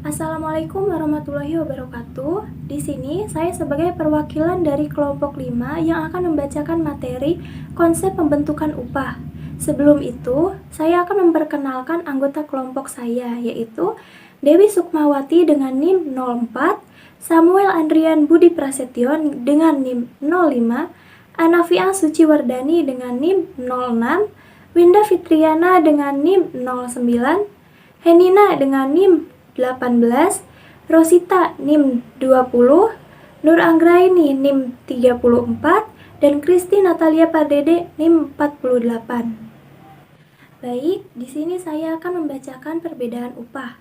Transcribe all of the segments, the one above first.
Assalamualaikum warahmatullahi wabarakatuh. Di sini saya sebagai perwakilan dari kelompok 5 yang akan membacakan materi konsep pembentukan upah. Sebelum itu, saya akan memperkenalkan anggota kelompok saya, yaitu Dewi Sukmawati dengan NIM 04, Samuel Andrian Budi Prasetyon dengan NIM 05, Anafiah Suciwardani dengan NIM 06, Winda Fitriana dengan NIM 09, Henina dengan NIM 18, Rosita NIM 20, Nur Anggraini NIM 34, dan Kristi Natalia Pardede NIM 48. Baik, di sini saya akan membacakan perbedaan upah.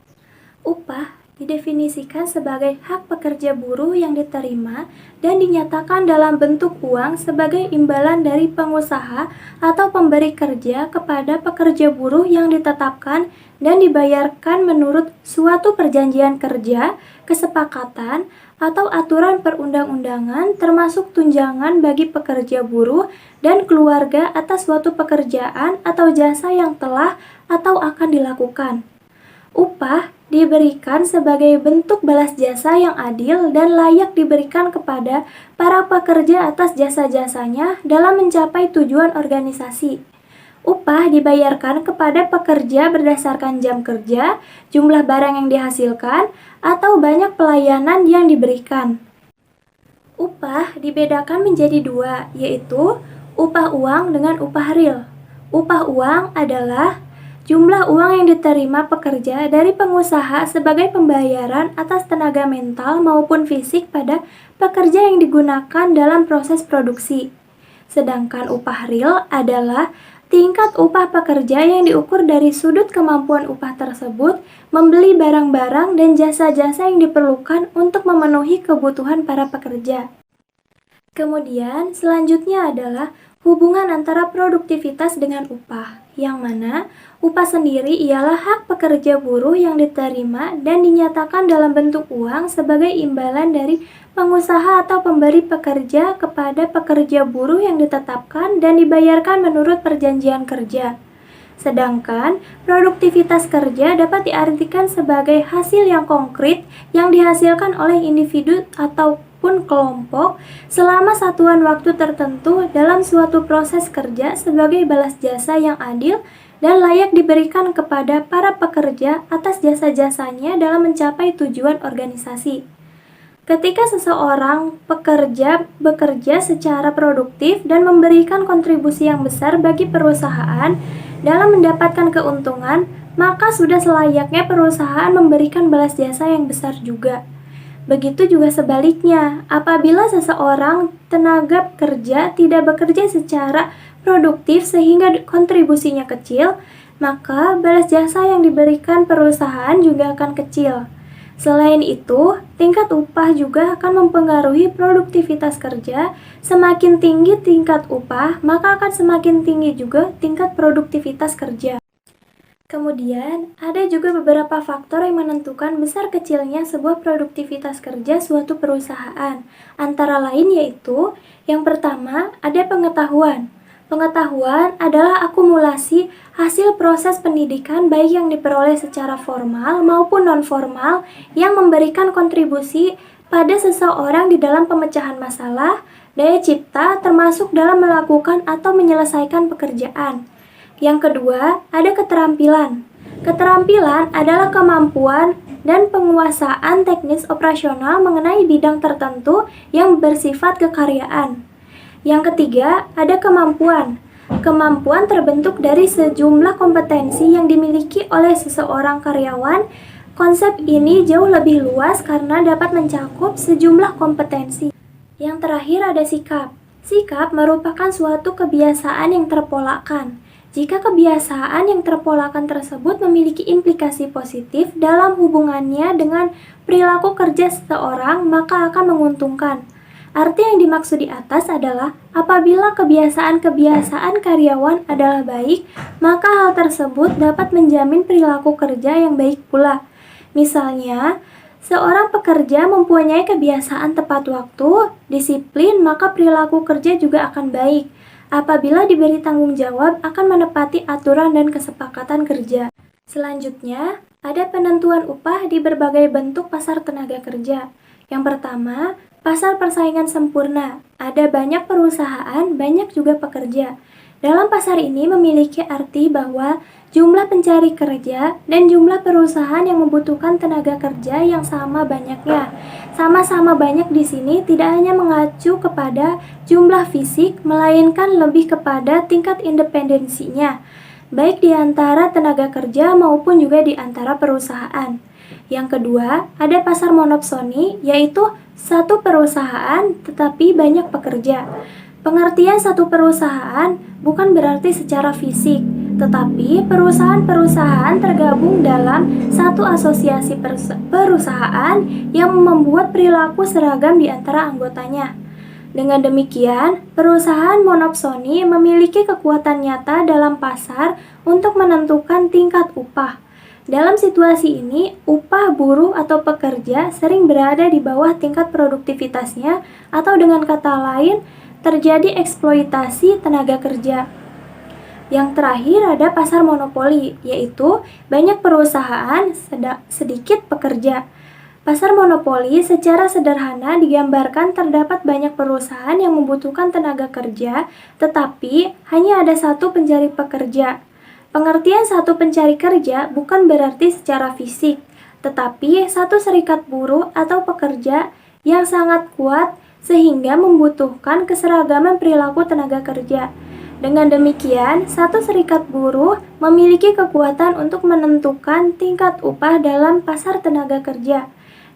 Upah didefinisikan sebagai hak pekerja buruh yang diterima dan dinyatakan dalam bentuk uang sebagai imbalan dari pengusaha atau pemberi kerja kepada pekerja buruh yang ditetapkan dan dibayarkan menurut suatu perjanjian kerja, kesepakatan, atau aturan perundang-undangan termasuk tunjangan bagi pekerja buruh dan keluarga atas suatu pekerjaan atau jasa yang telah atau akan dilakukan. Upah diberikan sebagai bentuk balas jasa yang adil dan layak diberikan kepada para pekerja atas jasa-jasanya dalam mencapai tujuan organisasi. Upah dibayarkan kepada pekerja berdasarkan jam kerja, jumlah barang yang dihasilkan, atau banyak pelayanan yang diberikan. Upah dibedakan menjadi dua, yaitu upah uang dengan upah real. Upah uang adalah jumlah uang yang diterima pekerja dari pengusaha sebagai pembayaran atas tenaga mental maupun fisik pada pekerja yang digunakan dalam proses produksi. Sedangkan upah real adalah tingkat upah pekerja yang diukur dari sudut kemampuan upah tersebut membeli barang-barang dan jasa-jasa yang diperlukan untuk memenuhi kebutuhan para pekerja. Kemudian, selanjutnya adalah hubungan antara produktivitas dengan upah, yang mana upah sendiri ialah hak pekerja buruh yang diterima dan dinyatakan dalam bentuk uang sebagai imbalan dari pengusaha atau pemberi pekerja kepada pekerja buruh yang ditetapkan dan dibayarkan menurut perjanjian kerja. Sedangkan produktivitas kerja dapat diartikan sebagai hasil yang konkret yang dihasilkan oleh individu ataupun kelompok selama satuan waktu tertentu dalam suatu proses kerja sebagai balas jasa yang adil dan layak diberikan kepada para pekerja atas jasa-jasanya dalam mencapai tujuan organisasi. Ketika seseorang pekerja bekerja secara produktif dan memberikan kontribusi yang besar bagi perusahaan dalam mendapatkan keuntungan, maka sudah selayaknya perusahaan memberikan balas jasa yang besar juga. Begitu juga sebaliknya, apabila seseorang tenaga kerja tidak bekerja secara produktif sehingga kontribusinya kecil, maka balas jasa yang diberikan perusahaan juga akan kecil. Selain itu, tingkat upah juga akan mempengaruhi produktivitas kerja. Semakin tinggi tingkat upah, maka akan semakin tinggi juga tingkat produktivitas kerja. Kemudian, ada juga beberapa faktor yang menentukan besar kecilnya sebuah produktivitas kerja suatu perusahaan. Antara lain yaitu, yang pertama, ada pengetahuan. Pengetahuan adalah akumulasi hasil proses pendidikan baik yang diperoleh secara formal maupun non-formal yang memberikan kontribusi pada seseorang di dalam pemecahan masalah, daya cipta termasuk dalam melakukan atau menyelesaikan pekerjaan. Yang kedua, ada keterampilan. Keterampilan adalah kemampuan dan penguasaan teknis operasional mengenai bidang tertentu yang bersifat kekaryaan. Yang ketiga, ada kemampuan. Kemampuan terbentuk dari sejumlah kompetensi yang dimiliki oleh seseorang karyawan. Konsep ini jauh lebih luas karena dapat mencakup sejumlah kompetensi. Yang terakhir ada sikap. Sikap merupakan suatu kebiasaan yang terpolakan. Jika kebiasaan yang terpolakan tersebut memiliki implikasi positif dalam hubungannya dengan perilaku kerja seseorang, maka akan menguntungkan. Arti yang dimaksud di atas adalah apabila kebiasaan-kebiasaan karyawan adalah baik, maka hal tersebut dapat menjamin perilaku kerja yang baik pula. Misalnya, seorang pekerja mempunyai kebiasaan tepat waktu, disiplin, maka perilaku kerja juga akan baik. Apabila diberi tanggung jawab akan menepati aturan dan kesepakatan kerja. Selanjutnya, Ada penentuan upah di berbagai bentuk pasar tenaga kerja. Yang pertama, pasar persaingan sempurna. Ada banyak perusahaan, banyak juga pekerja. Dalam pasar ini memiliki arti bahwa jumlah pencari kerja dan jumlah perusahaan yang membutuhkan tenaga kerja yang sama banyaknya. Sama-sama banyak di sini tidak hanya mengacu kepada jumlah fisik, melainkan lebih kepada tingkat independensinya, baik di antara tenaga kerja maupun juga di antara perusahaan. Yang kedua, ada pasar monopsoni, yaitu satu perusahaan tetapi banyak pekerja. Pengertian satu perusahaan bukan berarti secara fisik, tetapi perusahaan-perusahaan tergabung dalam satu asosiasi perusahaan yang membuat perilaku seragam di antara anggotanya. Dengan demikian, perusahaan monopsoni memiliki kekuatan nyata dalam pasar untuk menentukan tingkat upah. Dalam situasi ini, upah buruh atau pekerja sering berada di bawah tingkat produktivitasnya, atau dengan kata lain, terjadi eksploitasi tenaga kerja. Yang terakhir ada pasar monopoli, yaitu banyak perusahaan, sedikit pekerja. Pasar monopoli secara sederhana digambarkan terdapat banyak perusahaan yang membutuhkan tenaga kerja, tetapi hanya ada satu pencari pekerja. Pengertian satu pencari kerja bukan berarti secara fisik, tetapi satu serikat buruh atau pekerja yang sangat kuat sehingga membutuhkan keseragaman perilaku tenaga kerja. Dengan demikian, satu serikat buruh memiliki kekuatan untuk menentukan tingkat upah dalam pasar tenaga kerja.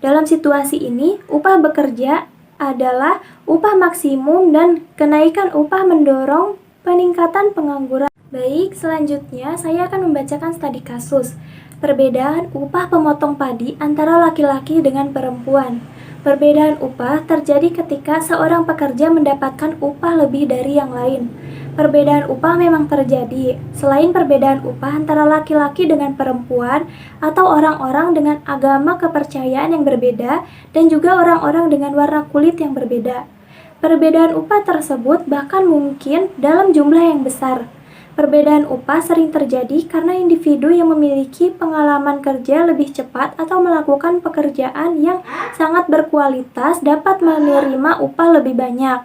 Dalam situasi ini, upah bekerja adalah upah maksimum dan kenaikan upah mendorong peningkatan pengangguran. Baik, selanjutnya saya akan membacakan studi kasus. Perbedaan upah pemotong padi antara laki-laki dengan perempuan. Perbedaan upah terjadi ketika seorang pekerja mendapatkan upah lebih dari yang lain. Perbedaan upah memang terjadi. Selain perbedaan upah antara laki-laki dengan perempuan atau orang-orang dengan agama kepercayaan yang berbeda dan juga orang-orang dengan warna kulit yang berbeda. Perbedaan upah tersebut bahkan mungkin dalam jumlah yang besar. Perbedaan upah sering terjadi karena individu yang memiliki pengalaman kerja lebih cepat atau melakukan pekerjaan yang sangat berkualitas dapat menerima upah lebih banyak.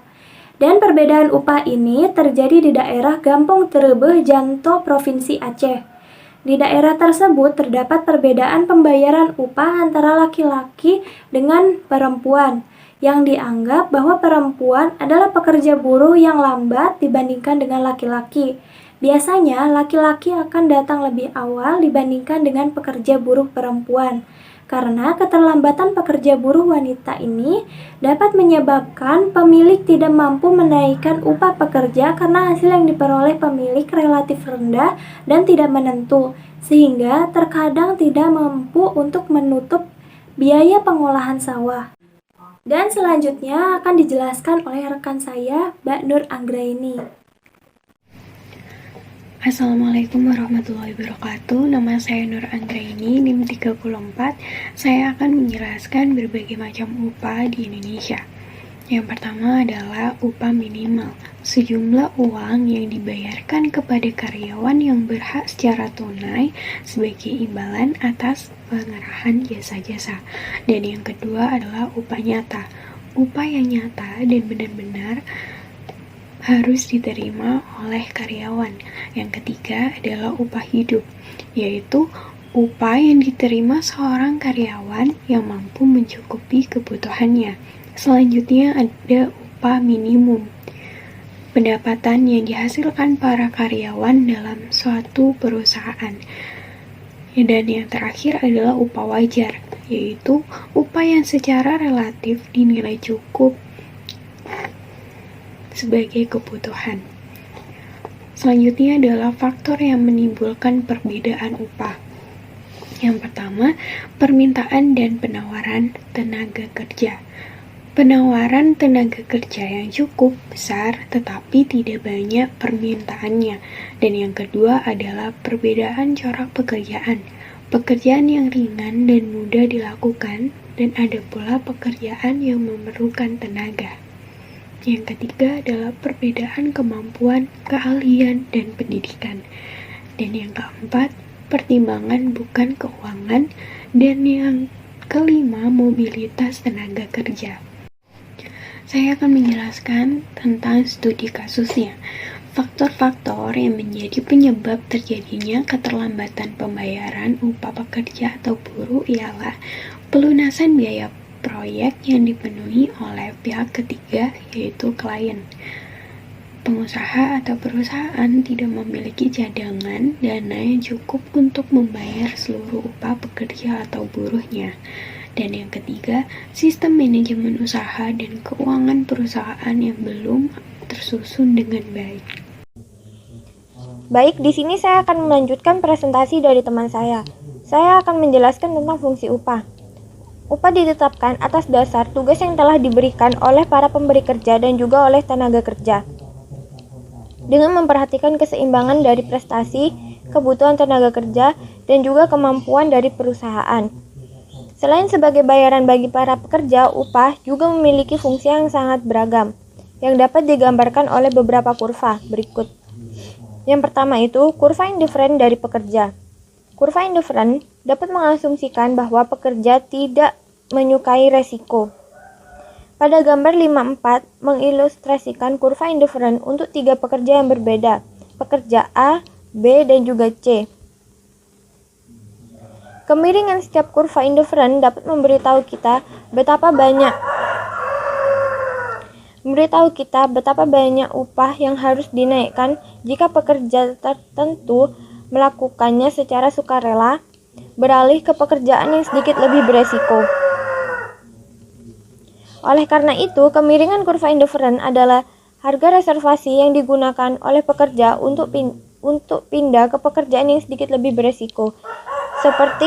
Dan perbedaan upah ini terjadi di daerah Gampong Terebeh Janto, Provinsi Aceh. Di daerah tersebut terdapat perbedaan pembayaran upah antara laki-laki dengan perempuan, yang dianggap bahwa perempuan adalah pekerja buruh yang lambat dibandingkan dengan laki-laki. Biasanya, laki-laki akan datang lebih awal dibandingkan dengan pekerja buruh perempuan. Karena keterlambatan pekerja buruh wanita ini dapat menyebabkan pemilik tidak mampu menaikkan upah pekerja karena hasil yang diperoleh pemilik relatif rendah dan tidak menentu, sehingga terkadang tidak mampu untuk menutup biaya pengolahan sawah. Dan selanjutnya akan dijelaskan oleh rekan saya, Mbak Nur Anggraini. Assalamualaikum warahmatullahi wabarakatuh. Nama saya Nur Anggraini, NIM 34. Saya akan menjelaskan berbagai macam upah di Indonesia. Yang pertama adalah upah minimal, sejumlah uang yang dibayarkan kepada karyawan yang berhak secara tunai sebagai imbalan atas pengerahan jasa-jasa. Dan yang kedua adalah upah nyata, upah yang nyata dan benar-benar harus diterima oleh karyawan. Yang ketiga adalah upah hidup, yaitu upah yang diterima seorang karyawan yang mampu mencukupi kebutuhannya. Selanjutnya ada upah minimum, pendapatan yang dihasilkan para karyawan dalam suatu perusahaan. Dan yang terakhir adalah upah wajar, yaitu upah yang secara relatif dinilai cukup sebagai kebutuhan. Selanjutnya adalah faktor yang menimbulkan perbedaan upah. Yang pertama, permintaan dan penawaran tenaga kerja. Penawaran tenaga kerja yang cukup besar tetapi tidak banyak permintaannya. Dan yang kedua adalah perbedaan corak pekerjaan. Pekerjaan yang ringan dan mudah dilakukan, dan ada pula pekerjaan yang memerlukan tenaga. Yang ketiga adalah perbedaan kemampuan, keahlian, dan pendidikan. Dan yang keempat, pertimbangan bukan keuangan. Dan yang kelima, mobilitas tenaga kerja. Saya akan menjelaskan tentang studi kasusnya. Faktor-faktor yang menjadi penyebab terjadinya keterlambatan pembayaran upah pekerja atau buruh ialah pelunasan biaya proyek yang dipenuhi oleh pihak ketiga, yaitu klien. Pengusaha atau perusahaan tidak memiliki cadangan dana yang cukup untuk membayar seluruh upah pekerja atau buruhnya. Dan yang ketiga, sistem manajemen usaha dan keuangan perusahaan yang belum tersusun dengan baik. Baik, di sini saya akan melanjutkan presentasi dari teman saya. Saya akan menjelaskan tentang fungsi upah. Upah ditetapkan atas dasar tugas yang telah diberikan oleh para pemberi kerja dan juga oleh tenaga kerja, dengan memperhatikan keseimbangan dari prestasi, kebutuhan tenaga kerja, dan juga kemampuan dari perusahaan. Selain sebagai bayaran bagi para pekerja, upah juga memiliki fungsi yang sangat beragam, yang dapat digambarkan oleh beberapa kurva berikut. Yang pertama itu, kurva indifferent dari pekerja. Kurva indifferent dapat mengasumsikan bahwa pekerja tidak menyukai resiko. Pada gambar 54 mengilustrasikan kurva indifferent untuk 3 pekerja yang berbeda, pekerja A, B, dan juga C. Kemiringan setiap kurva indifferent dapat memberitahu kita betapa banyak upah yang harus dinaikkan jika pekerja tertentu melakukannya secara sukarela, beralih ke pekerjaan yang sedikit lebih beresiko. Oleh karena itu, kemiringan kurva indifferent adalah harga reservasi yang digunakan oleh pekerja untuk pindah ke pekerjaan yang sedikit lebih beresiko. Seperti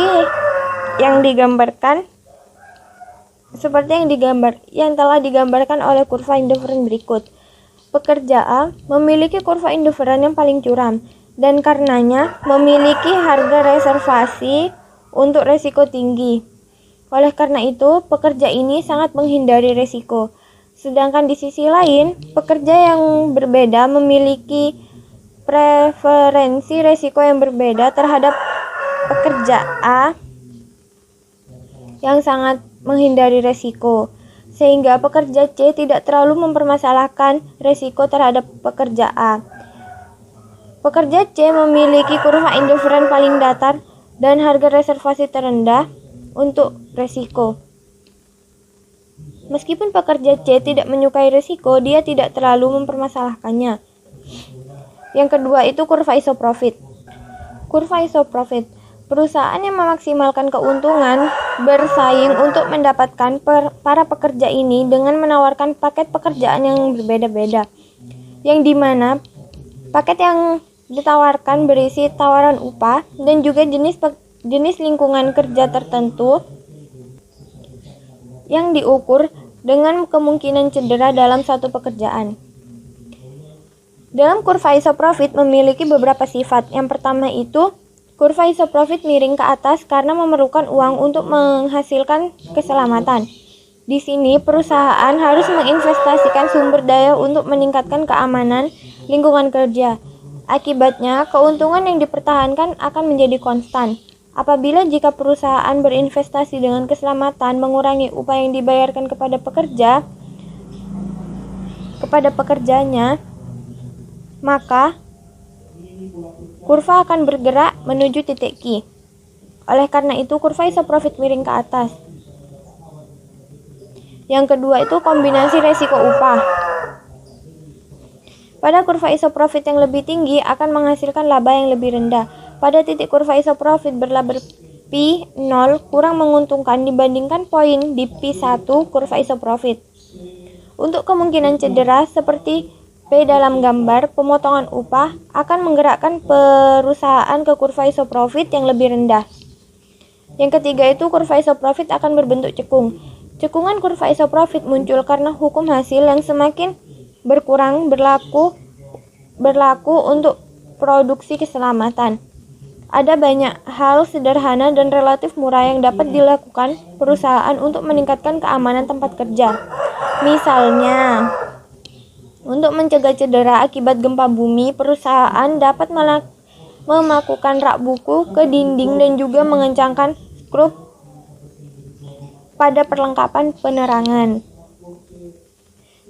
yang telah digambarkan oleh kurva indifferent berikut. Pekerja A memiliki kurva indifferent yang paling curam dan karenanya memiliki harga reservasi untuk resiko tinggi. Oleh karena itu, pekerja ini sangat menghindari resiko. Sedangkan di sisi lain, pekerja yang berbeda memiliki preferensi resiko yang berbeda terhadap pekerja A yang sangat menghindari resiko, sehingga pekerja C tidak terlalu mempermasalahkan resiko terhadap pekerja A. Pekerja C memiliki kurva indifferent paling datar dan harga reservasi terendah untuk resiko. Meskipun pekerja C tidak menyukai resiko, dia tidak terlalu mempermasalahkannya. Yang kedua itu kurva isoprofit. Kurva isoprofit. Perusahaan yang memaksimalkan keuntungan bersaing untuk mendapatkan para pekerja ini dengan menawarkan paket pekerjaan yang berbeda-beda, yang dimana paket yang ditawarkan berisi tawaran upah dan juga jenis lingkungan kerja tertentu yang diukur dengan kemungkinan cedera dalam satu pekerjaan. Dalam kurva isoprofit memiliki beberapa sifat. Yang pertama itu, kurva isoprofit miring ke atas karena memerlukan uang untuk menghasilkan keselamatan. Di sini, perusahaan harus menginvestasikan sumber daya untuk meningkatkan keamanan lingkungan kerja. Akibatnya, keuntungan yang dipertahankan akan menjadi konstan. Apabila jika perusahaan berinvestasi dengan keselamatan mengurangi upah yang dibayarkan kepada pekerjanya, maka kurva akan bergerak menuju titik Q. Oleh karena itu, kurva isoprofit miring ke atas. Yang kedua itu kombinasi resiko upah. Pada kurva isoprofit yang lebih tinggi akan menghasilkan laba yang lebih rendah. Pada titik kurva isoprofit berlaba P0 kurang menguntungkan dibandingkan poin di P1 kurva isoprofit. Untuk kemungkinan cedera seperti P dalam gambar, pemotongan upah akan menggerakkan perusahaan ke kurva isoprofit yang lebih rendah. Yang ketiga itu kurva isoprofit akan berbentuk cekung. Cekungan kurva isoprofit muncul karena hukum hasil yang semakin berkurang berlaku untuk produksi keselamatan. Ada banyak hal sederhana dan relatif murah yang dapat dilakukan perusahaan untuk meningkatkan keamanan tempat kerja. Misalnya, untuk mencegah cedera akibat gempa bumi, perusahaan dapat memakukan rak buku ke dinding dan juga mengencangkan skrup pada perlengkapan penerangan.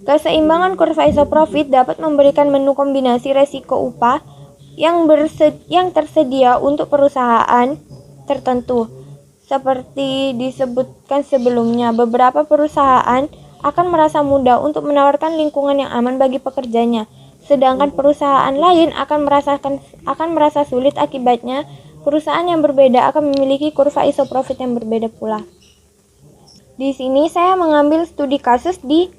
Keseimbangan kurva isoprofit dapat memberikan menu kombinasi resiko upah yang tersedia untuk perusahaan tertentu. Seperti disebutkan sebelumnya, beberapa perusahaan akan merasa mudah untuk menawarkan lingkungan yang aman bagi pekerjanya, sedangkan perusahaan lain akan merasa sulit. Akibatnya, perusahaan yang berbeda akan memiliki kurva isoprofit yang berbeda pula. Di sini saya mengambil studi kasus di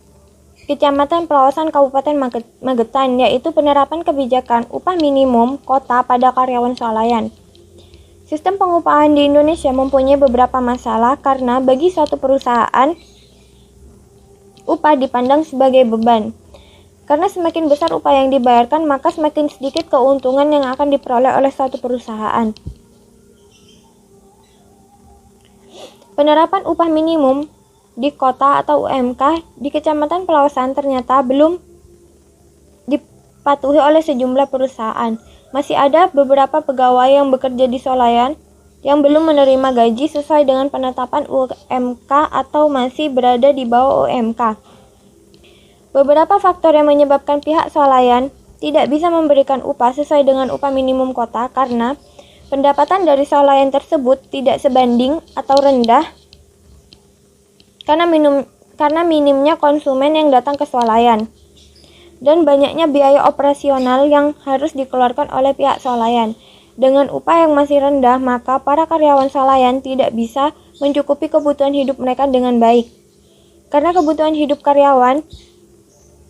Kecamatan Pelawasan Kabupaten Magetan, yaitu penerapan kebijakan upah minimum kota pada karyawan swalayan. Sistem pengupahan di Indonesia mempunyai beberapa masalah karena bagi suatu perusahaan, upah dipandang sebagai beban. Karena semakin besar upah yang dibayarkan, maka semakin sedikit keuntungan yang akan diperoleh oleh suatu perusahaan. Penerapan upah minimum di kota atau UMK di Kecamatan Pelawasan ternyata belum dipatuhi oleh sejumlah perusahaan. Masih ada beberapa pegawai yang bekerja di swalayan yang belum menerima gaji sesuai dengan penetapan UMK atau masih berada di bawah UMK. Beberapa faktor yang menyebabkan pihak swalayan tidak bisa memberikan upah sesuai dengan upah minimum kota karena pendapatan dari swalayan tersebut tidak sebanding atau rendah karena minimnya konsumen yang datang ke swalayan dan banyaknya biaya operasional yang harus dikeluarkan oleh pihak swalayan. Dengan upah yang masih rendah, maka para karyawan swalayan tidak bisa mencukupi kebutuhan hidup mereka dengan baik. Karena kebutuhan hidup karyawan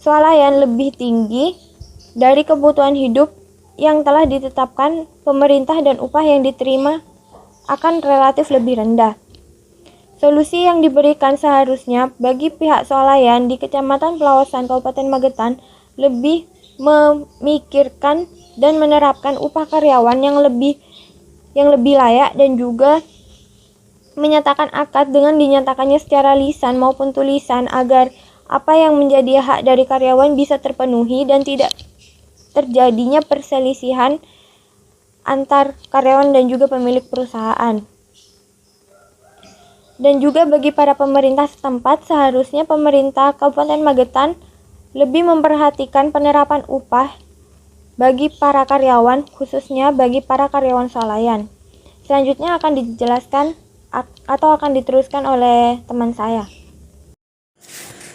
swalayan lebih tinggi dari kebutuhan hidup yang telah ditetapkan pemerintah dan upah yang diterima akan relatif lebih rendah. Solusi yang diberikan seharusnya bagi pihak swalayan di Kecamatan Pelawasan Kabupaten Magetan lebih memikirkan dan menerapkan upah karyawan yang lebih layak dan juga menyatakan akad dengan dinyatakannya secara lisan maupun tulisan agar apa yang menjadi hak dari karyawan bisa terpenuhi dan tidak terjadinya perselisihan antar karyawan dan juga pemilik perusahaan. Dan juga bagi para pemerintah setempat, seharusnya pemerintah Kabupaten Magetan lebih memperhatikan penerapan upah bagi para karyawan, khususnya bagi para karyawan swalayan. Selanjutnya akan dijelaskan atau akan diteruskan oleh teman saya.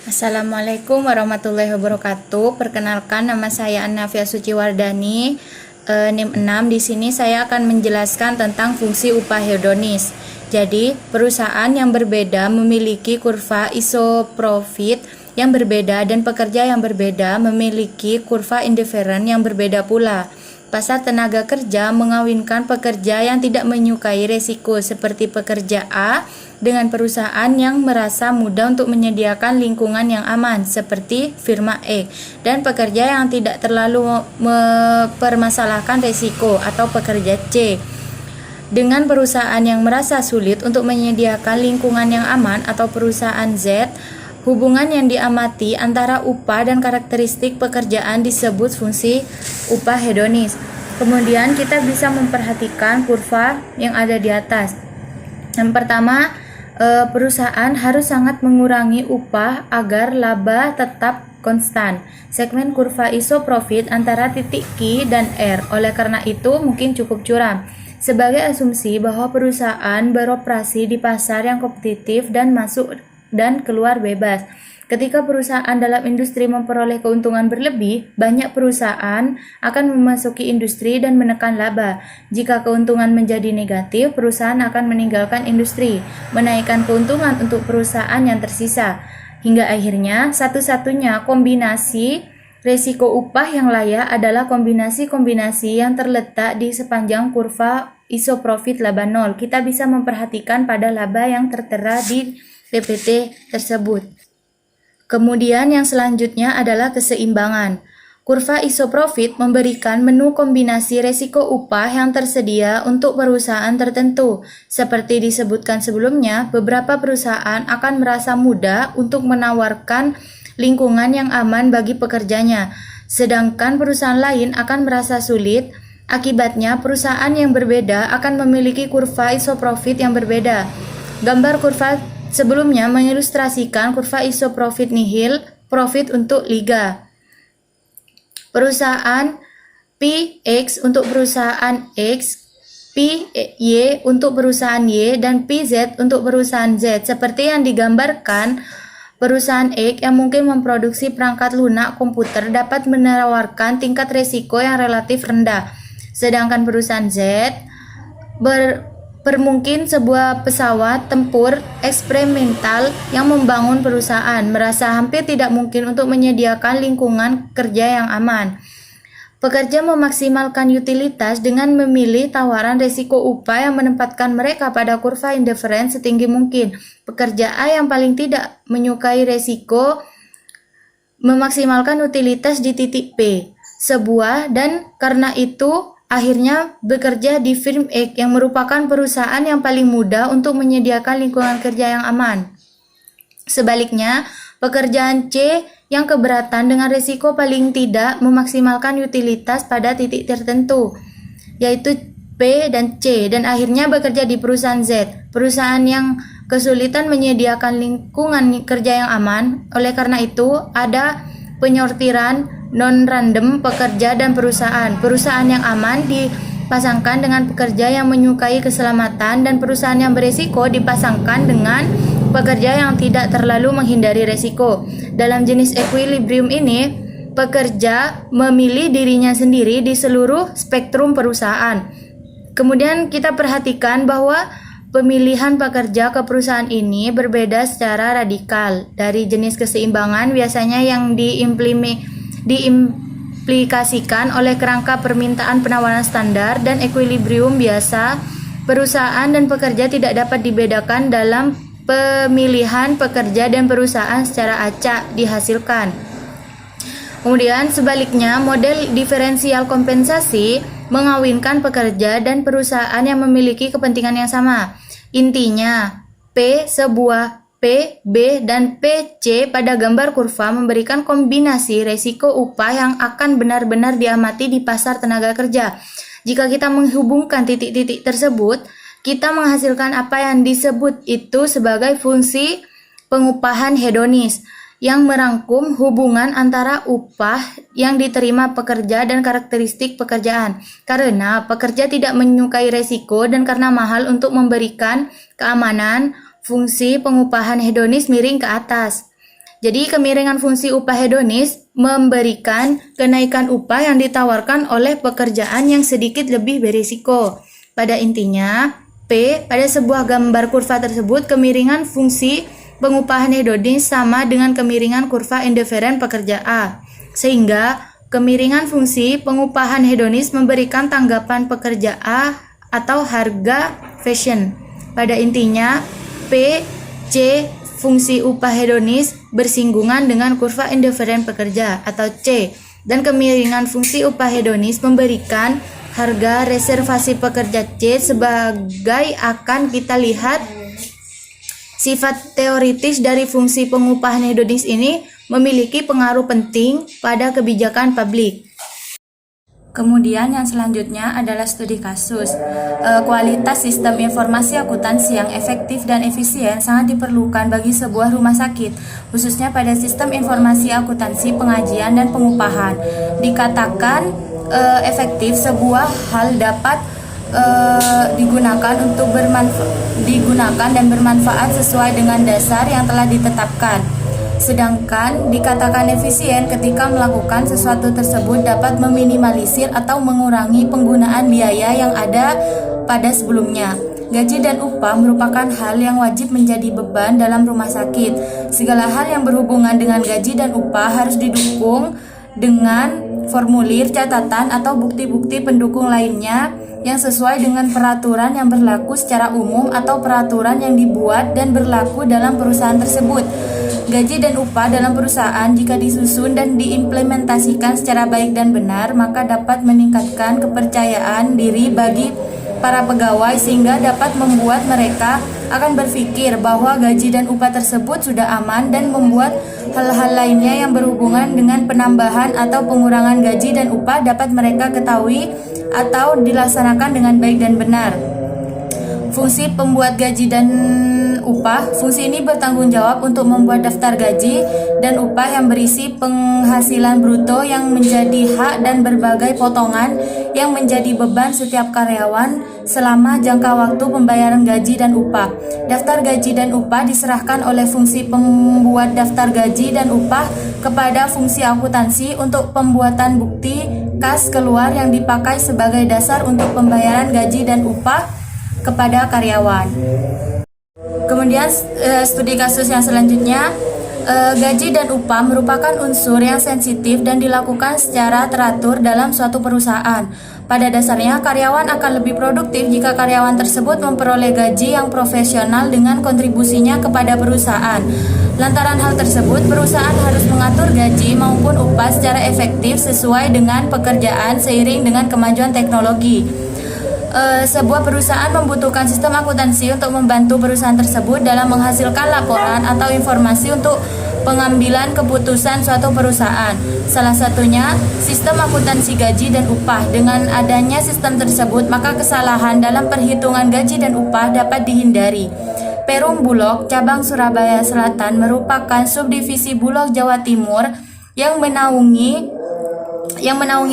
Assalamualaikum warahmatullahi wabarakatuh. Perkenalkan, nama saya Annafia Suciwardani, NIM 6. Di sini saya akan menjelaskan tentang fungsi upah hedonis. Jadi, perusahaan yang berbeda memiliki kurva isoprofit yang berbeda dan pekerja yang berbeda memiliki kurva indifferent yang berbeda pula. Pasar tenaga kerja mengawinkan pekerja yang tidak menyukai resiko seperti pekerja A dengan perusahaan yang merasa mudah untuk menyediakan lingkungan yang aman seperti firma E, dan pekerja yang tidak terlalu mempermasalahkan resiko atau pekerja C dengan perusahaan yang merasa sulit untuk menyediakan lingkungan yang aman atau perusahaan Z. Hubungan yang diamati antara upah dan karakteristik pekerjaan disebut fungsi upah hedonis. Kemudian kita bisa memperhatikan kurva yang ada di atas. Yang pertama, perusahaan harus sangat mengurangi upah agar laba tetap konstan. Segmen kurva isoprofit antara titik Q dan R. Oleh karena itu mungkin cukup curam. Sebagai asumsi bahwa perusahaan beroperasi di pasar yang kompetitif dan masuk dan keluar bebas. Ketika perusahaan dalam industri memperoleh keuntungan berlebih, banyak perusahaan akan memasuki industri dan menekan laba. Jika keuntungan menjadi negatif, perusahaan akan meninggalkan industri, menaikkan keuntungan untuk perusahaan yang tersisa. Hingga akhirnya, satu-satunya kombinasi resiko upah yang layak adalah kombinasi-kombinasi yang terletak di sepanjang kurva isoprofit laba nol. Kita bisa memperhatikan pada laba yang tertera di PPT tersebut. Kemudian yang selanjutnya adalah keseimbangan. Kurva isoprofit memberikan menu kombinasi resiko upah yang tersedia untuk perusahaan tertentu. Seperti disebutkan sebelumnya, beberapa perusahaan akan merasa mudah untuk menawarkan lingkungan yang aman bagi pekerjanya, sedangkan perusahaan lain akan merasa sulit Akibatnya, perusahaan yang berbeda akan memiliki kurva isoprofit yang berbeda. Gambar kurva sebelumnya mengilustrasikan kurva isoprofit nihil, profit untuk liga. Perusahaan PX untuk perusahaan X, PY untuk perusahaan Y, dan PZ untuk perusahaan Z. Seperti yang digambarkan, perusahaan X yang mungkin memproduksi perangkat lunak komputer dapat menawarkan tingkat risiko yang relatif rendah. Sedangkan perusahaan Z mungkin sebuah pesawat tempur eksperimental yang membangun perusahaan merasa hampir tidak mungkin untuk menyediakan lingkungan kerja yang aman. Pekerja memaksimalkan utilitas dengan memilih tawaran risiko upah yang menempatkan mereka pada kurva indifferent setinggi mungkin. Pekerja A yang paling tidak menyukai risiko memaksimalkan utilitas di titik P dan karena itu akhirnya bekerja di firm X yang merupakan perusahaan yang paling mudah untuk menyediakan lingkungan kerja yang aman. Sebaliknya, pekerjaan C yang keberatan dengan risiko paling tidak memaksimalkan utilitas pada titik tertentu, yaitu P dan C, dan akhirnya bekerja di perusahaan Z, perusahaan yang kesulitan menyediakan lingkungan kerja yang aman. Oleh karena itu, ada penyortiran non-random pekerja dan perusahaan. Perusahaan yang aman dipasangkan dengan pekerja yang menyukai keselamatan, dan perusahaan yang berisiko dipasangkan dengan pekerja yang tidak terlalu menghindari risiko. Dalam jenis equilibrium ini, pekerja memilih dirinya sendiri di seluruh spektrum perusahaan. Kemudian kita perhatikan bahwa pemilihan pekerja ke perusahaan ini berbeda secara radikal. Dari jenis keseimbangan biasanya yang diimplikasikan oleh kerangka permintaan penawaran standar, dan equilibrium biasa, perusahaan dan pekerja tidak dapat dibedakan dalam pemilihan pekerja dan perusahaan secara acak dihasilkan. Kemudian sebaliknya, model diferensial kompensasi mengawinkan pekerja dan perusahaan yang memiliki kepentingan yang sama. Intinya, P, B, dan PC pada gambar kurva memberikan kombinasi risiko upah yang akan benar-benar diamati di pasar tenaga kerja. Jika kita menghubungkan titik-titik tersebut, kita menghasilkan apa yang disebut itu sebagai fungsi pengupahan hedonis, yang merangkum hubungan antara upah yang diterima pekerja dan karakteristik pekerjaan. Karena pekerja tidak menyukai risiko dan karena mahal untuk memberikan keamanan, fungsi pengupahan hedonis miring ke atas. Jadi kemiringan fungsi upah hedonis memberikan kenaikan upah yang ditawarkan oleh pekerjaan yang sedikit lebih berisiko. Pada intinya, P pada sebuah gambar kurva tersebut, kemiringan fungsi pengupahan hedonis sama dengan kemiringan kurva indifferent pekerja A. Sehingga kemiringan fungsi pengupahan hedonis memberikan tanggapan pekerja A atau harga fashion. Pada intinya, P, C, fungsi upah hedonis bersinggungan dengan kurva indifferent pekerja atau C, dan kemiringan fungsi upah hedonis memberikan harga reservasi pekerja C. Sebagai akan kita lihat, sifat teoritis dari fungsi pengupahan hedonis ini memiliki pengaruh penting pada kebijakan publik. Kemudian yang selanjutnya adalah studi kasus. Kualitas sistem informasi akuntansi yang efektif dan efisien sangat diperlukan bagi sebuah rumah sakit, khususnya pada sistem informasi akuntansi pengajian dan pengupahan. Dikatakan efektif, sebuah hal dapat digunakan dan bermanfaat sesuai dengan dasar yang telah ditetapkan. Sedangkan dikatakan efisien ketika melakukan sesuatu tersebut dapat meminimalisir atau mengurangi penggunaan biaya yang ada pada sebelumnya. Gaji dan upah merupakan hal yang wajib menjadi beban dalam rumah sakit. Segala hal yang berhubungan dengan gaji dan upah harus didukung dengan formulir, catatan, atau bukti-bukti pendukung lainnya yang sesuai dengan peraturan yang berlaku secara umum atau peraturan yang dibuat dan berlaku dalam perusahaan tersebut. Gaji dan upah dalam perusahaan jika disusun dan diimplementasikan secara baik dan benar, maka dapat meningkatkan kepercayaan diri bagi para pegawai sehingga dapat membuat mereka akan berpikir bahwa gaji dan upah tersebut sudah aman, dan membuat hal-hal lainnya yang berhubungan dengan penambahan atau pengurangan gaji dan upah dapat mereka ketahui atau dilaksanakan dengan baik dan benar. Fungsi pembuat gaji dan upah. Fungsi ini bertanggung jawab untuk membuat daftar gaji dan upah yang berisi penghasilan bruto yang menjadi hak dan berbagai potongan yang menjadi beban setiap karyawan selama jangka waktu pembayaran gaji dan upah. Daftar gaji dan upah diserahkan oleh fungsi pembuat daftar gaji dan upah kepada fungsi akuntansi untuk pembuatan bukti kas keluar yang dipakai sebagai dasar untuk pembayaran gaji dan upah kepada karyawan. Kemudian studi kasus yang selanjutnya, gaji dan upah merupakan unsur yang sensitif dan dilakukan secara teratur dalam suatu perusahaan. Pada dasarnya, karyawan akan lebih produktif jika karyawan tersebut memperoleh gaji yang profesional dengan kontribusinya kepada perusahaan. Lantaran hal tersebut, perusahaan harus mengatur gaji maupun upah secara efektif sesuai dengan pekerjaan seiring dengan kemajuan teknologi. Sebuah perusahaan membutuhkan sistem akuntansi untuk membantu perusahaan tersebut dalam menghasilkan laporan atau informasi untuk pengambilan keputusan suatu perusahaan. Salah satunya sistem akuntansi gaji dan upah. Dengan adanya sistem tersebut, maka kesalahan dalam perhitungan gaji dan upah dapat dihindari. Perum Bulog cabang Surabaya Selatan merupakan subdivisi Bulog Jawa Timur yang menaungi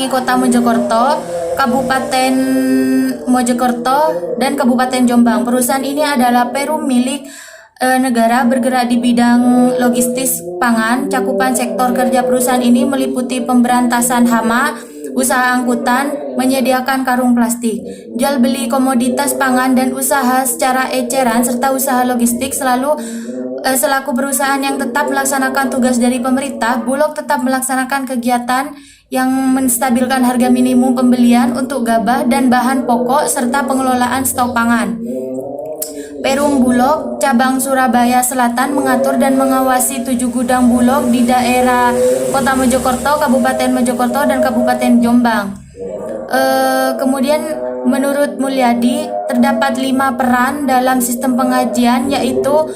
Kota Mojokerto, Kabupaten Mojokerto, dan Kabupaten Jombang. Perusahaan ini adalah perum milik negara bergerak di bidang logistis pangan. Cakupan sektor kerja perusahaan ini meliputi pemberantasan hama, usaha angkutan, menyediakan karung plastik, jual beli komoditas pangan dan usaha secara eceran serta usaha logistik. Selaku perusahaan yang tetap melaksanakan tugas dari pemerintah, Bulog tetap melaksanakan kegiatan yang menstabilkan harga minimum pembelian untuk gabah dan bahan pokok serta pengelolaan stok pangan. Perum Bulog cabang Surabaya Selatan mengatur dan mengawasi 7 gudang Bulog di daerah Kota Mojokerto, Kabupaten Mojokerto, dan Kabupaten Jombang. Kemudian menurut Mulyadi terdapat 5 peran dalam sistem pengajian, yaitu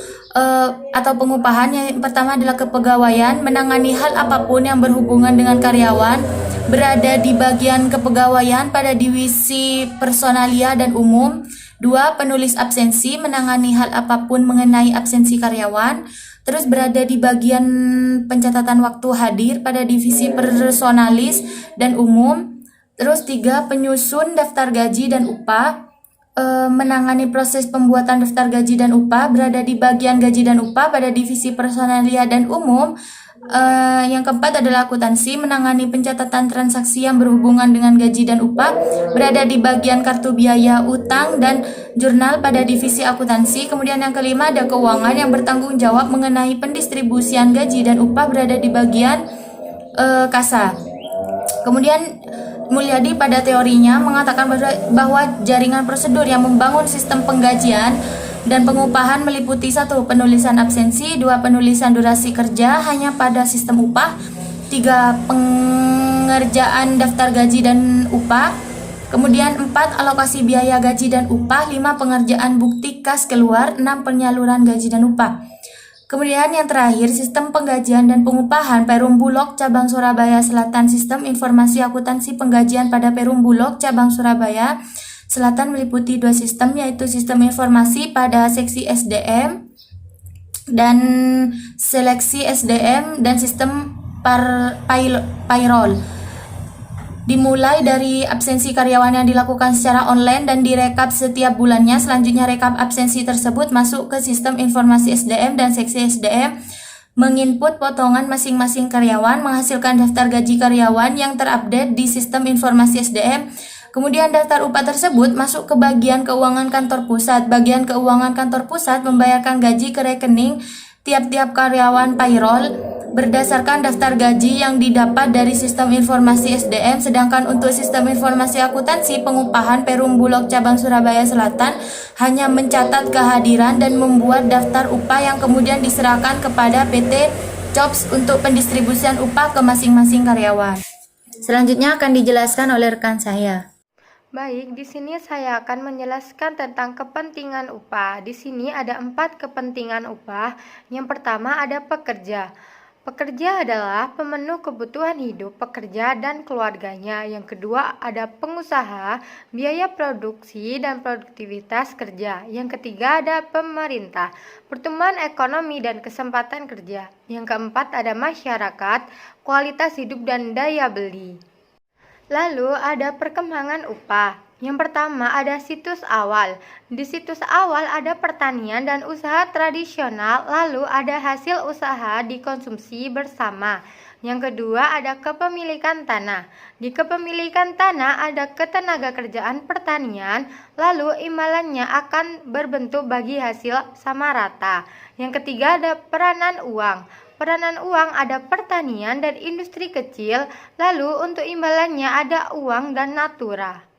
atau pengupahan. Yang pertama adalah kepegawaian, menangani hal apapun yang berhubungan dengan karyawan, berada di bagian kepegawaian pada divisi personalia dan umum. 2. Penulis absensi, menangani hal apapun mengenai absensi karyawan. Terus berada di bagian pencatatan waktu hadir pada divisi personalis dan umum. Terus 3. Penyusun daftar gaji dan upah, menangani proses pembuatan daftar gaji dan upah, berada di bagian gaji dan upah pada divisi personalia dan umum. Yang keempat adalah akuntansi, menangani pencatatan transaksi yang berhubungan dengan gaji dan upah, berada di bagian kartu biaya, utang, dan jurnal pada divisi akuntansi. Kemudian yang kelima ada keuangan, yang bertanggung jawab mengenai pendistribusian gaji dan upah, berada di bagian kasa. Kemudian Mulyadi pada teorinya mengatakan bahwa jaringan prosedur yang membangun sistem penggajian dan pengupahan meliputi 1. Penulisan absensi, 2. Penulisan durasi kerja hanya pada sistem upah, 3. Pengerjaan daftar gaji dan upah, kemudian 4. Alokasi biaya gaji dan upah, 5. Pengerjaan bukti kas keluar, 6. Penyaluran gaji dan upah. Kemudian yang terakhir, sistem penggajian dan pengupahan Perum Bulog cabang Surabaya Selatan. Sistem informasi akuntansi penggajian pada Perum Bulog cabang Surabaya Selatan meliputi 2 sistem, yaitu sistem informasi pada seksi SDM dan seleksi SDM dan sistem payroll. Dimulai dari absensi karyawan yang dilakukan secara online dan direkap setiap bulannya. Selanjutnya rekap absensi tersebut masuk ke sistem informasi SDM dan seksi SDM menginput potongan masing-masing karyawan, menghasilkan daftar gaji karyawan yang terupdate di sistem informasi SDM. Kemudian daftar upah tersebut masuk ke bagian keuangan kantor pusat. Bagian keuangan kantor pusat membayarkan gaji ke rekening tiap-tiap karyawan payroll berdasarkan daftar gaji yang didapat dari sistem informasi SDM. Sedangkan untuk sistem informasi akuntansi pengupahan Perum Bulog cabang Surabaya Selatan hanya mencatat kehadiran dan membuat daftar upah yang kemudian diserahkan kepada PT Jobs untuk pendistribusian upah ke masing-masing karyawan. Selanjutnya akan dijelaskan oleh rekan saya. Baik, di sini saya akan menjelaskan tentang kepentingan upah. Di sini ada 4 kepentingan upah. Yang pertama ada pekerja. Pekerja adalah pemenuh kebutuhan hidup pekerja dan keluarganya. Yang kedua ada pengusaha, biaya produksi dan produktivitas kerja. Yang ketiga ada pemerintah, pertumbuhan ekonomi dan kesempatan kerja. Yang keempat ada masyarakat, kualitas hidup dan daya beli. Lalu ada perkembangan upah. Yang pertama ada situs awal. Di situs awal ada pertanian dan usaha tradisional, lalu ada hasil usaha dikonsumsi bersama. Yang kedua ada kepemilikan tanah. Di kepemilikan tanah ada ketenagakerjaan pertanian, lalu imbalannya akan berbentuk bagi hasil sama rata. Yang ketiga ada peranan uang. Peranan uang ada pertanian dan industri kecil, lalu untuk imbalannya ada uang dan natura.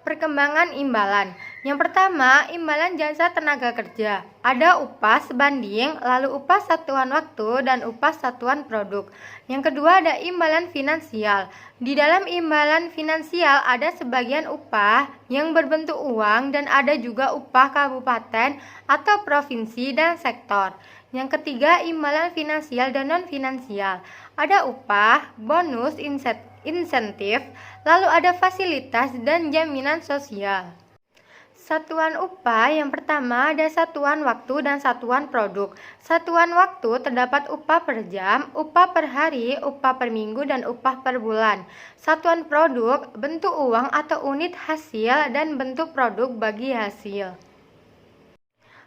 Perkembangan imbalan. Yang pertama, imbalan jasa tenaga kerja. Ada upah sebanding, lalu upah satuan waktu dan upah satuan produk. Yang kedua ada imbalan finansial. Di dalam imbalan finansial ada sebagian upah yang berbentuk uang dan ada juga upah kabupaten atau provinsi dan sektor. Yang ketiga, imbalan finansial dan non-finansial. Ada upah, bonus, insentif, lalu ada fasilitas dan jaminan sosial. Satuan upah yang pertama ada satuan waktu dan satuan produk. Satuan waktu terdapat upah per jam, upah per hari, upah per minggu, dan upah per bulan. Satuan produk bentuk uang atau unit hasil dan bentuk produk bagi hasil.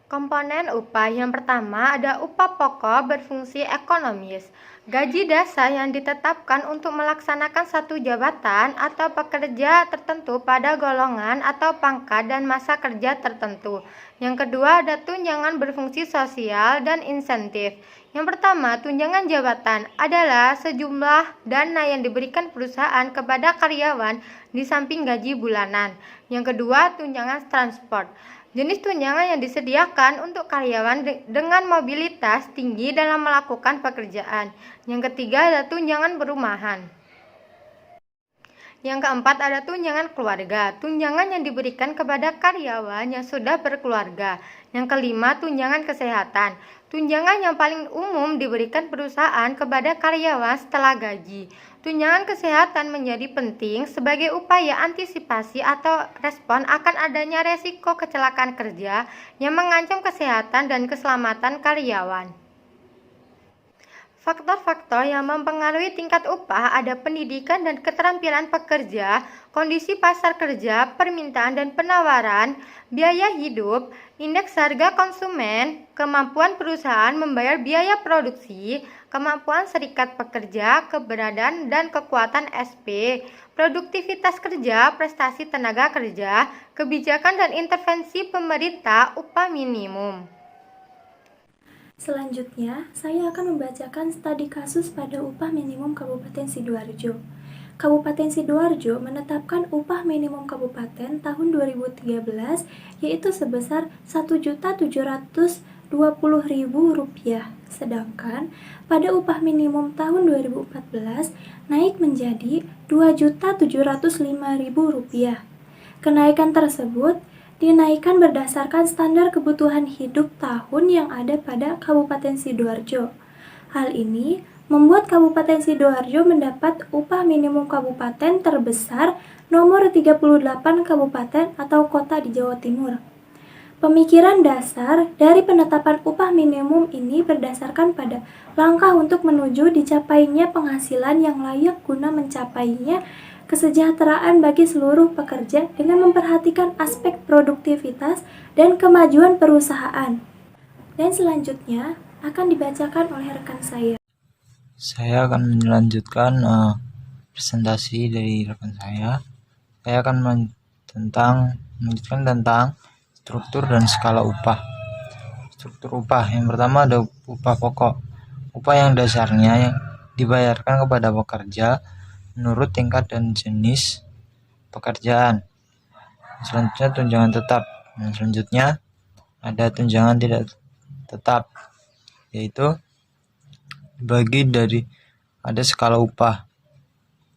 Komponen upah yang pertama ada upah pokok berfungsi ekonomis. Gaji dasar yang ditetapkan untuk melaksanakan satu jabatan atau pekerja tertentu pada golongan atau pangkat dan masa kerja tertentu. Yang kedua ada tunjangan berfungsi sosial dan insentif. Yang pertama, tunjangan jabatan adalah sejumlah dana yang diberikan perusahaan kepada karyawan di samping gaji bulanan. Yang kedua, tunjangan transport. Jenis tunjangan yang disediakan untuk karyawan dengan mobilitas tinggi dalam melakukan pekerjaan. Yang ketiga ada tunjangan perumahan. Yang keempat ada tunjangan keluarga. Tunjangan yang diberikan kepada karyawan yang sudah berkeluarga. Yang kelima tunjangan kesehatan. Tunjangan yang paling umum diberikan perusahaan kepada karyawan setelah gaji. Tunjangan kesehatan menjadi penting sebagai upaya antisipasi atau respon akan adanya resiko kecelakaan kerja yang mengancam kesehatan dan keselamatan karyawan. Faktor-faktor yang mempengaruhi tingkat upah ada pendidikan dan keterampilan pekerja, kondisi pasar kerja, permintaan dan penawaran, biaya hidup, indeks harga konsumen, kemampuan perusahaan membayar biaya produksi, kemampuan serikat pekerja, keberadaan dan kekuatan SP, produktivitas kerja, prestasi tenaga kerja, kebijakan dan intervensi pemerintah, upah minimum. Selanjutnya, saya akan membacakan studi kasus pada upah minimum Kabupaten Sidoarjo. Kabupaten Sidoarjo menetapkan upah minimum kabupaten tahun 2013 yaitu sebesar Rp1.720.000, sedangkan pada upah minimum tahun 2014 naik menjadi Rp2.705.000. Kenaikan tersebut dinaikkan berdasarkan standar kebutuhan hidup tahun yang ada pada Kabupaten Sidoarjo. Hal ini membuat Kabupaten Sidoarjo mendapat upah minimum kabupaten terbesar nomor 38 kabupaten atau kota di Jawa Timur. Pemikiran dasar dari penetapan upah minimum ini berdasarkan pada langkah untuk menuju dicapainya penghasilan yang layak guna mencapainya kesejahteraan bagi seluruh pekerja dengan memperhatikan aspek produktivitas dan kemajuan perusahaan. Dan selanjutnya akan dibacakan oleh rekan saya. Saya akan melanjutkan presentasi dari rekan saya. Saya akan melanjutkan tentang struktur dan skala upah. Struktur upah yang pertama ada upah pokok. Upah yang dasarnya yang dibayarkan kepada pekerja menurut tingkat dan jenis pekerjaan. Selanjutnya tunjangan tetap. Dan selanjutnya ada tunjangan tidak tetap, yaitu dibagi dari ada skala upah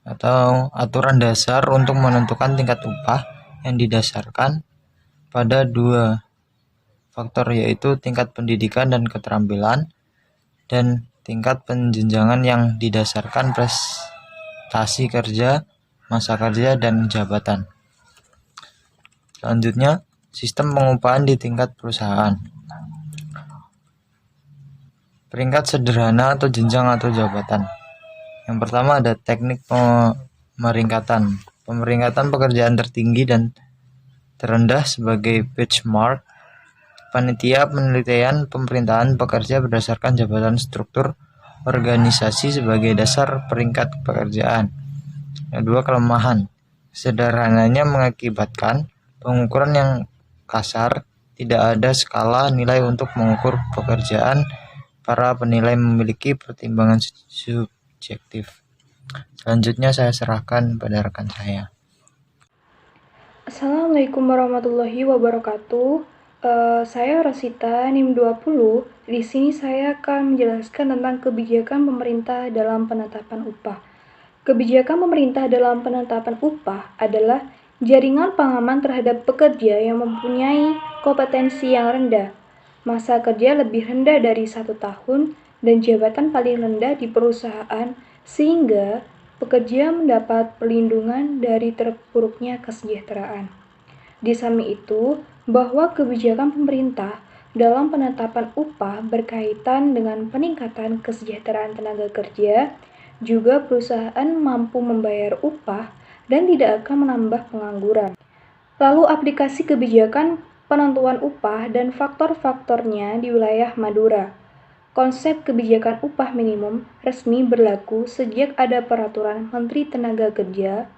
atau aturan dasar untuk menentukan tingkat upah yang didasarkan pada dua faktor, yaitu tingkat pendidikan dan keterampilan dan tingkat penjenjangan yang didasarkan prestasi kerja, masa kerja, dan jabatan. Selanjutnya, sistem pengupahan di tingkat perusahaan. Peringkat sederhana atau jenjang atau jabatan. Yang pertama ada teknik pemeringkatan. Pemeringkatan pekerjaan tertinggi dan terendah sebagai benchmark. Panitia penelitian pemerintahan pekerja berdasarkan jabatan struktur organisasi sebagai dasar peringkat pekerjaan. Kedua, kelemahan. Sederhananya mengakibatkan pengukuran yang kasar, tidak ada skala nilai untuk mengukur pekerjaan, para penilai memiliki pertimbangan subjektif. Selanjutnya saya serahkan pada rekan saya. Assalamualaikum warahmatullahi wabarakatuh. Saya Rosita, NIM 20. Di sini saya akan menjelaskan tentang kebijakan pemerintah dalam penetapan upah. Kebijakan pemerintah dalam penetapan upah adalah jaringan pengaman terhadap pekerja yang mempunyai kompetensi yang rendah, masa kerja lebih rendah dari 1 tahun, dan jabatan paling rendah di perusahaan, sehingga pekerja mendapat perlindungan dari terpuruknya kesejahteraan. Di samping itu, bahwa kebijakan pemerintah dalam penetapan upah berkaitan dengan peningkatan kesejahteraan tenaga kerja, juga perusahaan mampu membayar upah dan tidak akan menambah pengangguran. Lalu aplikasi kebijakan penentuan upah dan faktor-faktornya di wilayah Madura. Konsep kebijakan upah minimum resmi berlaku sejak ada Peraturan Menteri Tenaga Kerja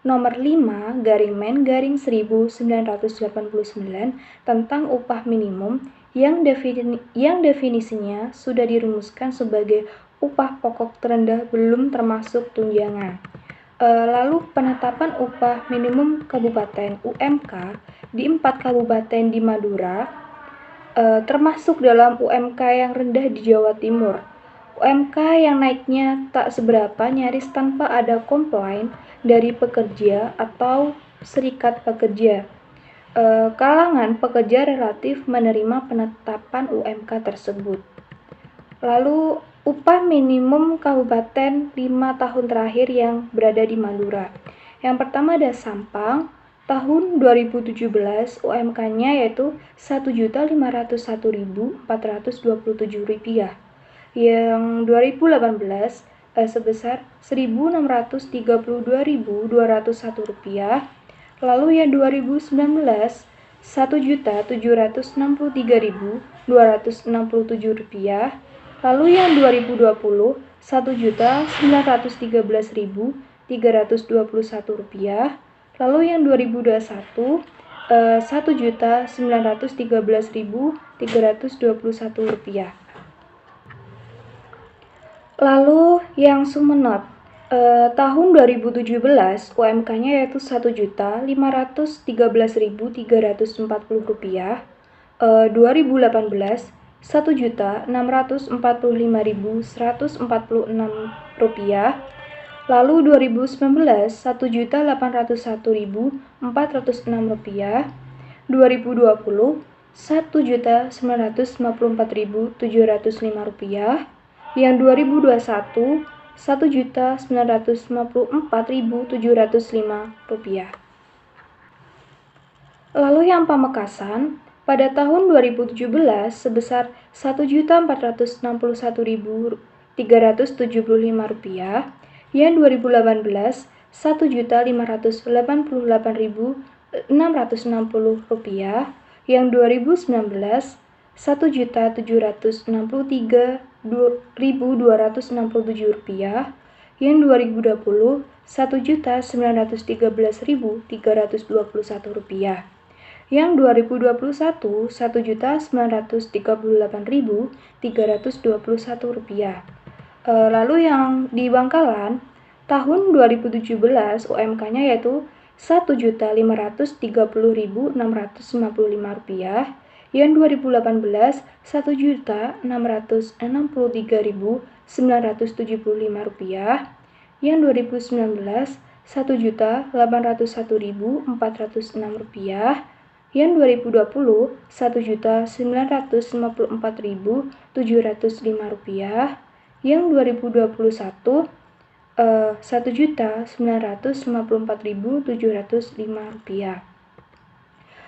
Nomor 5/Men/1989 tentang upah minimum yang definisinya sudah dirumuskan sebagai upah pokok terendah belum termasuk tunjangan. Lalu penetapan upah minimum kabupaten UMK di 4 kabupaten di Madura, termasuk dalam UMK yang rendah di Jawa Timur. UMK yang naiknya tak seberapa nyaris tanpa ada komplain dari pekerja atau serikat pekerja. Kalangan pekerja relatif menerima penetapan UMK tersebut. Lalu upah minimum kabupaten 5 tahun terakhir yang berada di Madura. Yang pertama ada Sampang, tahun 2017 UMK-nya yaitu Rp1.501.427. Yang 2018 sebesar Rp1.632.201. Lalu yang 2019 Rp1.963.267. Lalu yang 2020 Rp1.613.321. Lalu yang 2021 Rp1.913.321. Lalu yang Sumenep, tahun 2017 UMK-nya yaitu Rp1.513.340. 2018 Rp1.645.146. Lalu 2019 Rp1.801.406. 2020 Rp1.954.705. Yang 2021 Rp1.954.705. Lalu yang Pamekasan pada tahun 2017 sebesar Rp1.461.375. Yang 2018 Rp1.488.660. Yang 2019 Rp1.463.267. Yang 2020 Rp1.913.321. Yang 2021 Rp1.938.321. Lalu yang di Bangkalan tahun 2017 UMK-nya yaitu Rp1.530.655. Yang 2018 Rp1.663.975. Yang 2019 Rp1.801.406. Yang 2020 Rp1.954.705. yang 2021 Rp1.954.705.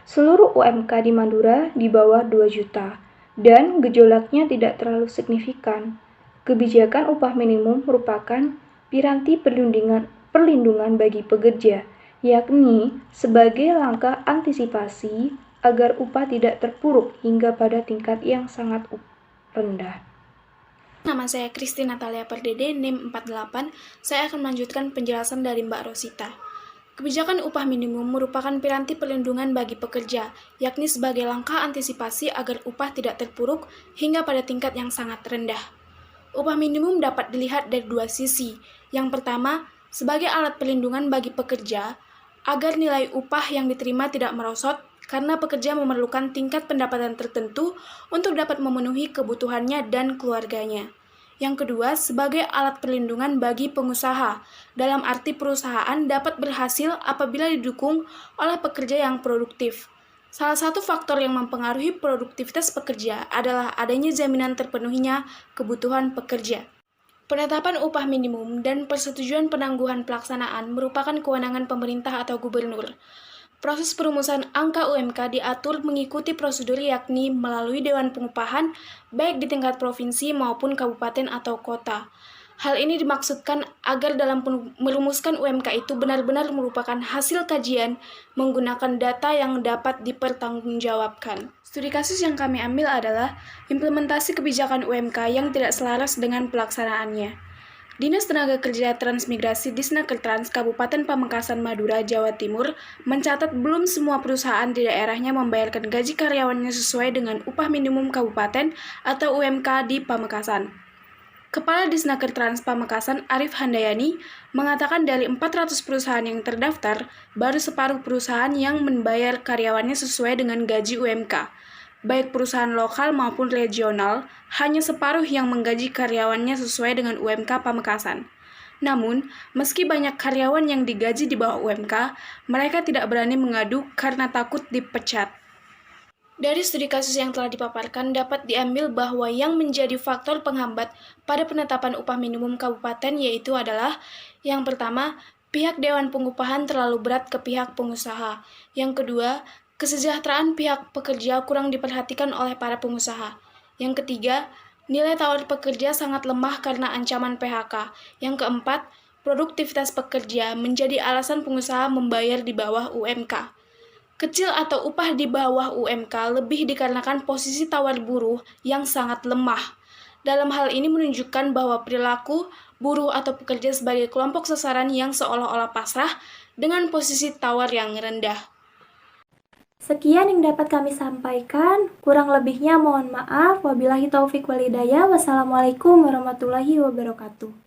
Seluruh UMK di Madura di bawah 2 juta dan gejolaknya tidak terlalu signifikan. Kebijakan upah minimum merupakan piranti perlindungan bagi pekerja, yakni sebagai langkah antisipasi agar upah tidak terpuruk hingga pada tingkat yang sangat rendah. Nama saya Kristi Natalia Pardede, NIM 48. Saya akan melanjutkan penjelasan dari Mbak Rosita. Kebijakan upah minimum merupakan piranti perlindungan bagi pekerja, yakni sebagai langkah antisipasi agar upah tidak terpuruk hingga pada tingkat yang sangat rendah. Upah minimum dapat dilihat dari dua sisi. Yang pertama, sebagai alat perlindungan bagi pekerja, agar nilai upah yang diterima tidak merosot karena pekerja memerlukan tingkat pendapatan tertentu untuk dapat memenuhi kebutuhannya dan keluarganya. Yang kedua, sebagai alat perlindungan bagi pengusaha, dalam arti perusahaan dapat berhasil apabila didukung oleh pekerja yang produktif. Salah satu faktor yang mempengaruhi produktivitas pekerja adalah adanya jaminan terpenuhinya kebutuhan pekerja. Penetapan upah minimum dan persetujuan penangguhan pelaksanaan merupakan kewenangan pemerintah atau gubernur. Proses perumusan angka UMK diatur mengikuti prosedur yakni melalui Dewan Pengupahan baik di tingkat provinsi maupun kabupaten atau kota. Hal ini dimaksudkan agar dalam merumuskan UMK itu benar-benar merupakan hasil kajian menggunakan data yang dapat dipertanggungjawabkan. Studi kasus yang kami ambil adalah implementasi kebijakan UMK yang tidak selaras dengan pelaksanaannya. Dinas Tenaga Kerja Transmigrasi Disnakertrans Kabupaten Pamekasan Madura, Jawa Timur mencatat belum semua perusahaan di daerahnya membayarkan gaji karyawannya sesuai dengan upah minimum kabupaten atau UMK di Pamekasan. Kepala Disnakertrans Pamekasan Arif Handayani mengatakan dari 400 perusahaan yang terdaftar, baru separuh perusahaan yang membayar karyawannya sesuai dengan gaji UMK. Baik perusahaan lokal maupun regional, hanya separuh yang menggaji karyawannya sesuai dengan UMK Pamekasan. Namun, meski banyak karyawan yang digaji di bawah UMK, mereka tidak berani mengadu karena takut dipecat. Dari studi kasus yang telah dipaparkan dapat diambil bahwa yang menjadi faktor penghambat pada penetapan upah minimum kabupaten yaitu adalah yang pertama, pihak Dewan Pengupahan terlalu berat ke pihak pengusaha. Yang kedua, kesejahteraan pihak pekerja kurang diperhatikan oleh para pengusaha. Yang ketiga, nilai tawar pekerja sangat lemah karena ancaman PHK. Yang keempat, produktivitas pekerja menjadi alasan pengusaha membayar di bawah UMK. Kecil atau upah di bawah UMK lebih dikarenakan posisi tawar buruh yang sangat lemah. Dalam hal ini menunjukkan bahwa perilaku buruh atau pekerja sebagai kelompok sasaran yang seolah-olah pasrah dengan posisi tawar yang rendah. Sekian yang dapat kami sampaikan, kurang lebihnya mohon maaf. Wabillahi taufik wal hidayah. Wassalamualaikum warahmatullahi wabarakatuh.